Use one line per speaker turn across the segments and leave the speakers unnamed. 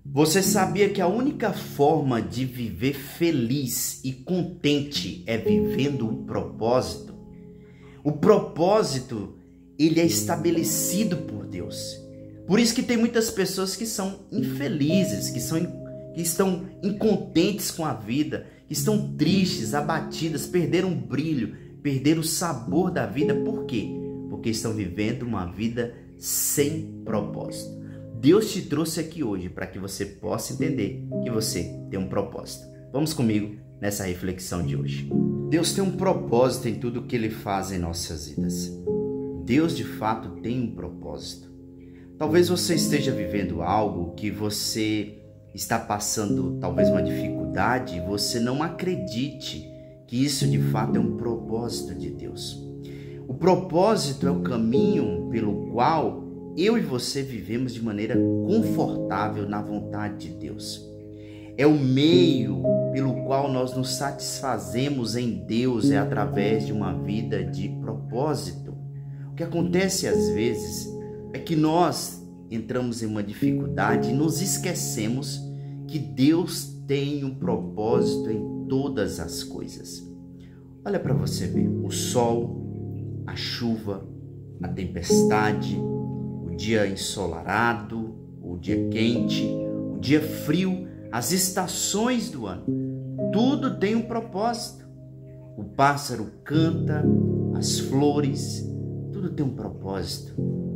Você sabia que a única forma de viver feliz e contente é vivendo o propósito? O propósito, ele é estabelecido por Deus. Por isso que tem muitas pessoas que são infelizes, que estão incontentes com a vida, que estão tristes, abatidas, perderam o brilho, perderam o sabor da vida. Por quê? Porque estão vivendo uma vida sem propósito. Deus te trouxe aqui hoje para que você possa entender que você tem um propósito. Vamos comigo nessa reflexão de hoje. Deus tem um propósito em tudo que Ele faz em nossas vidas. Deus de fato tem um propósito. Talvez você esteja vivendo algo que você está passando, talvez uma dificuldade, e você não acredite que isso de fato é um propósito de Deus. O propósito é o caminho pelo qual eu e você vivemos de maneira confortável na vontade de Deus. É o meio pelo qual nós nos satisfazemos em Deus, é através de uma vida de propósito. O que acontece às vezes é que nós entramos em uma dificuldade e nos esquecemos que Deus tem um propósito em todas as coisas. Olha para você ver, o sol, a chuva, a tempestade, o dia ensolarado, o dia quente, o dia frio, as estações do ano, tudo tem um propósito. O pássaro canta, as flores, tudo tem um propósito.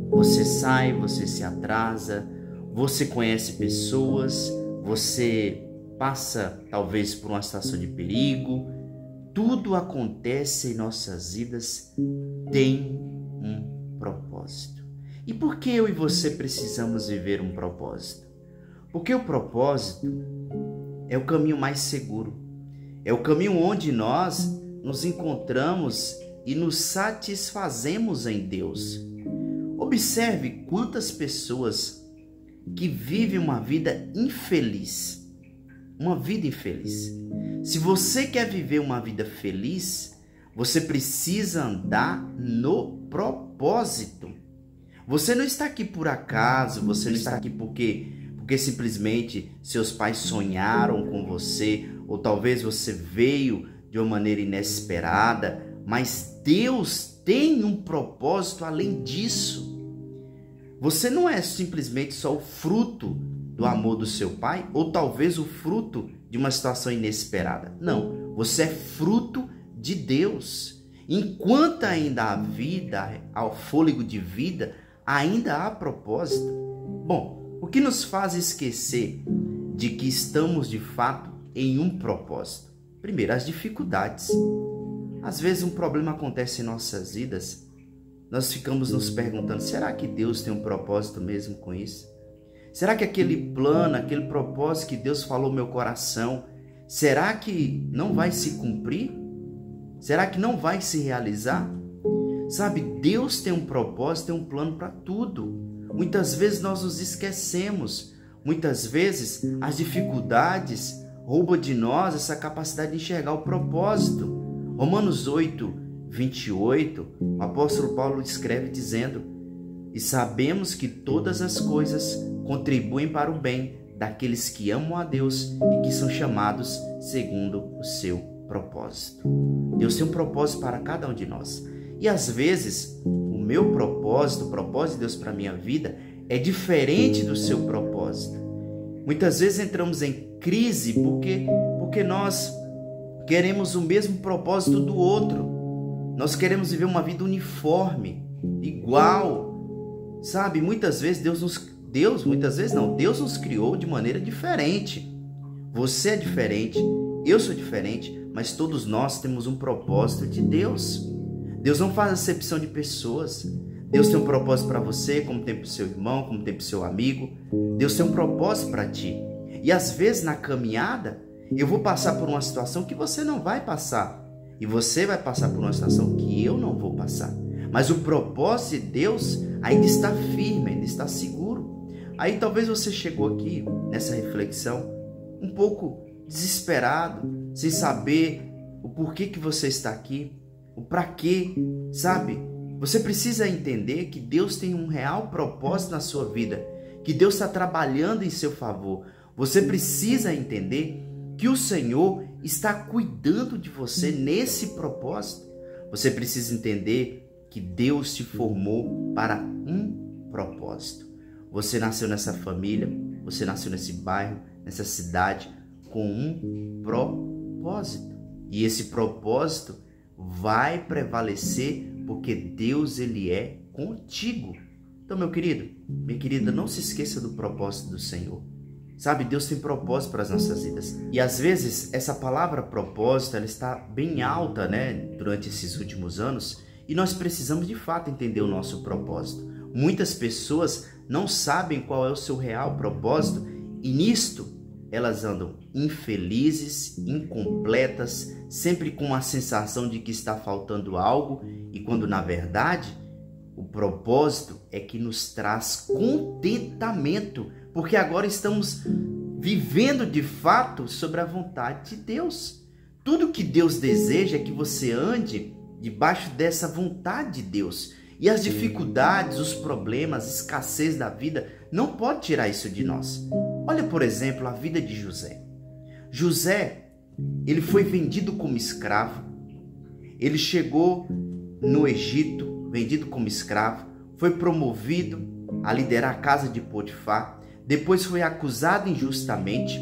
Você sai, você se atrasa, você conhece pessoas, você passa talvez por uma situação de perigo. Tudo acontece em nossas vidas, tem um propósito. E por que eu e você precisamos viver um propósito? Porque o propósito é o caminho mais seguro. É o caminho onde nós nos encontramos e nos satisfazemos em Deus. Observe quantas pessoas que vivem uma vida infeliz. Uma vida infeliz. Se você quer viver uma vida feliz, você precisa andar no propósito. Você não está aqui por acaso, você não está aqui porque simplesmente seus pais sonharam com você, ou talvez você veio de uma maneira inesperada, mas Deus tem um propósito além disso. Você não é simplesmente só o fruto do amor do seu pai, ou talvez o fruto de uma situação inesperada. Não, você é fruto de Deus. Enquanto ainda há vida, há fôlego de vida, ainda há propósito. Bom, o que nos faz esquecer de que estamos de fato em um propósito? Primeiro, as dificuldades. Às vezes um problema acontece em nossas vidas, nós ficamos nos perguntando, será que Deus tem um propósito mesmo com isso? Será que aquele plano, aquele propósito que Deus falou no meu coração, será que não vai se cumprir? Será que não vai se realizar? Sabe, Deus tem um propósito, tem um plano para tudo. Muitas vezes nós nos esquecemos. Muitas vezes as dificuldades roubam de nós essa capacidade de enxergar o propósito. Romanos 8, 28, o apóstolo Paulo escreve dizendo: e sabemos que todas as coisas contribuem para o bem daqueles que amam a Deus e que são chamados segundo o seu propósito. Deus tem um propósito para cada um de nós. E às vezes, o meu propósito, o propósito de Deus para a minha vida, é diferente do seu propósito. Muitas vezes entramos em crise porque nós queremos o mesmo propósito do outro. Nós queremos viver uma vida uniforme, igual. Sabe, muitas vezes Deus nos criou de maneira diferente. Você é diferente, eu sou diferente, mas todos nós temos um propósito de Deus. Deus não faz acepção de pessoas. Deus tem um propósito para você, como tem para o seu irmão, como tem para o seu amigo. Deus tem um propósito para ti. E às vezes na caminhada, eu vou passar por uma situação que você não vai passar. E você vai passar por uma situação que eu não vou passar. Mas o propósito de Deus ainda está firme, ainda está seguro. Aí talvez você chegou aqui nessa reflexão um pouco desesperado, sem saber o porquê que você está aqui, o para quê, sabe? Você precisa entender que Deus tem um real propósito na sua vida, que Deus está trabalhando em seu favor. Você precisa entender que o Senhor está cuidando de você nesse propósito. Você precisa entender que Deus te formou para um propósito. Você nasceu nessa família, você nasceu nesse bairro, nessa cidade, com um propósito. E esse propósito vai prevalecer porque Deus, Ele é contigo. Então, meu querido, minha querida, não se esqueça do propósito do Senhor. Sabe, Deus tem propósito para as nossas vidas. E às vezes essa palavra propósito, ela está bem alta, né, durante esses últimos anos, e nós precisamos de fato entender o nosso propósito. Muitas pessoas não sabem qual é o seu real propósito e nisto elas andam infelizes, incompletas, sempre com a sensação de que está faltando algo, e quando na verdade o propósito é que nos traz contentamento, porque agora estamos vivendo de fato sobre a vontade de Deus. Tudo que Deus deseja é que você ande debaixo dessa vontade de Deus. E as dificuldades, os problemas, a escassez da vida não pode tirar isso de nós. Olha, por exemplo, a vida de José. José, ele foi vendido como escravo. Ele chegou no Egito, vendido como escravo, foi promovido a liderar a casa de Potifar, depois foi acusado injustamente,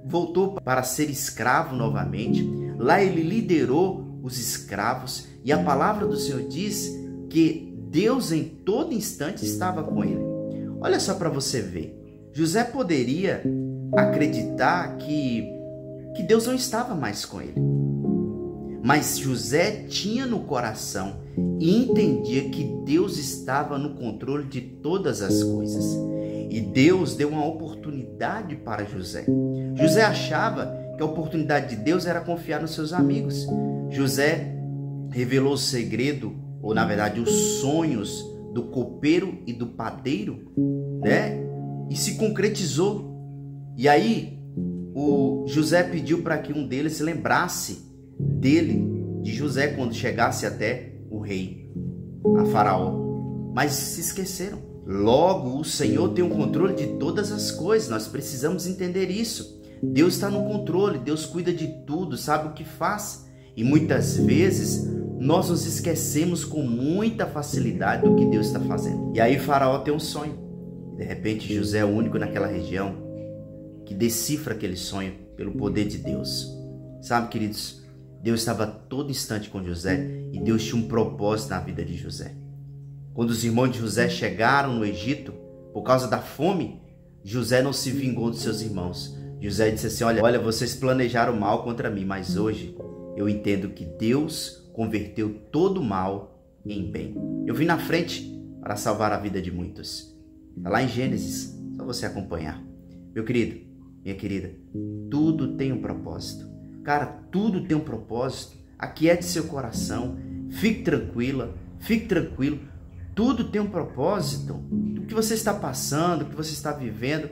voltou para ser escravo novamente. Lá ele liderou os escravos e a palavra do Senhor diz que Deus em todo instante estava com ele. Olha só para você ver, José poderia acreditar que Deus não estava mais com ele, mas José tinha no coração e entendia que Deus estava no controle de todas as coisas. E Deus deu uma oportunidade para José. José achava que a oportunidade de Deus era confiar nos seus amigos. José revelou o segredo, ou na verdade os sonhos do copeiro e do padeiro, né? E se concretizou. E aí o José pediu para que um deles se lembrasse de José, quando chegasse até o rei, a Faraó. Mas se esqueceram. Logo, o Senhor tem o controle de todas as coisas. Nós precisamos entender isso. Deus está no controle, Deus cuida de tudo, sabe o que faz. E muitas vezes nós nos esquecemos com muita facilidade do que Deus está fazendo. E aí Faraó tem um sonho. De repente José é o único naquela região que decifra aquele sonho pelo poder de Deus. Sabe, queridos, Deus estava todo instante com José e Deus tinha um propósito na vida de José. Quando os irmãos de José chegaram no Egito, por causa da fome, José não se vingou dos seus irmãos. José disse assim, olha, vocês planejaram mal contra mim, mas hoje eu entendo que Deus converteu todo o mal em bem. Eu vim na frente para salvar a vida de muitos. Está lá em Gênesis, só você acompanhar. Meu querido, minha querida, tudo tem um propósito. Cara, tudo tem um propósito. Aquiete seu coração, fique tranquila, fique tranquilo. Tudo tem um propósito. O que você está passando, o que você está vivendo,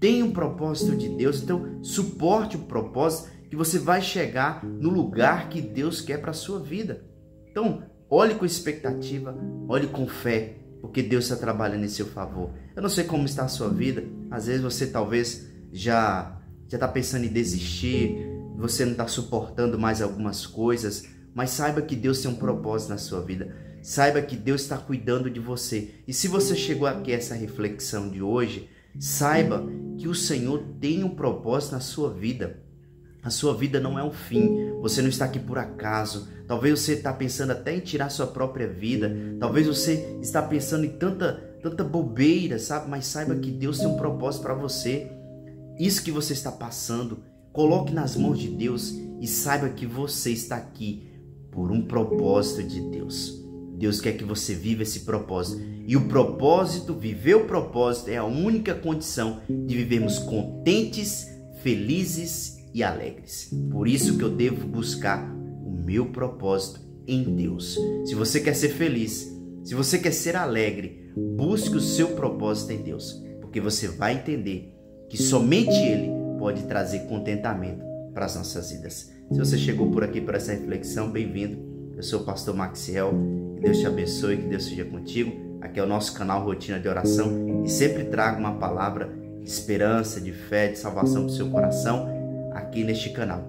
tem um propósito de Deus. Então, suporte o propósito que você vai chegar no lugar que Deus quer para a sua vida. Então, olhe com expectativa, olhe com fé, porque Deus está trabalhando em seu favor. Eu não sei como está a sua vida. Às vezes você talvez já está pensando em desistir, você não está suportando mais algumas coisas, mas saiba que Deus tem um propósito na sua vida. Saiba que Deus está cuidando de você. E se você chegou aqui a essa reflexão de hoje, saiba que o Senhor tem um propósito na sua vida. A sua vida não é um fim. Você não está aqui por acaso. Talvez você está pensando até em tirar sua própria vida. Talvez você está pensando em tanta bobeira, sabe? Mas saiba que Deus tem um propósito para você. Isso que você está passando, coloque nas mãos de Deus e saiba que você está aqui por um propósito de Deus. Deus quer que você viva esse propósito. E o propósito, viver o propósito, é a única condição de vivermos contentes, felizes e alegres. Por isso que eu devo buscar o meu propósito em Deus. Se você quer ser feliz, se você quer ser alegre, busque o seu propósito em Deus. Porque você vai entender que somente Ele pode trazer contentamento para as nossas vidas. Se você chegou por aqui para essa reflexão, bem-vindo. Eu sou o pastor Maxiel. Que Deus te abençoe, que Deus seja contigo. Aqui é o nosso canal Rotina de Oração e sempre trago uma palavra de esperança, de fé, de salvação para o seu coração aqui neste canal.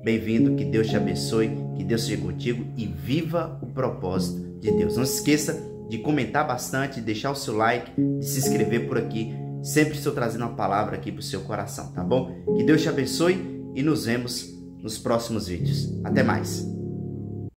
Bem-vindo, que Deus te abençoe, que Deus seja contigo e viva o propósito de Deus. Não se esqueça de comentar bastante, de deixar o seu like, de se inscrever por aqui. Sempre estou trazendo uma palavra aqui para o seu coração, tá bom? Que Deus te abençoe e nos vemos nos próximos vídeos. Até mais!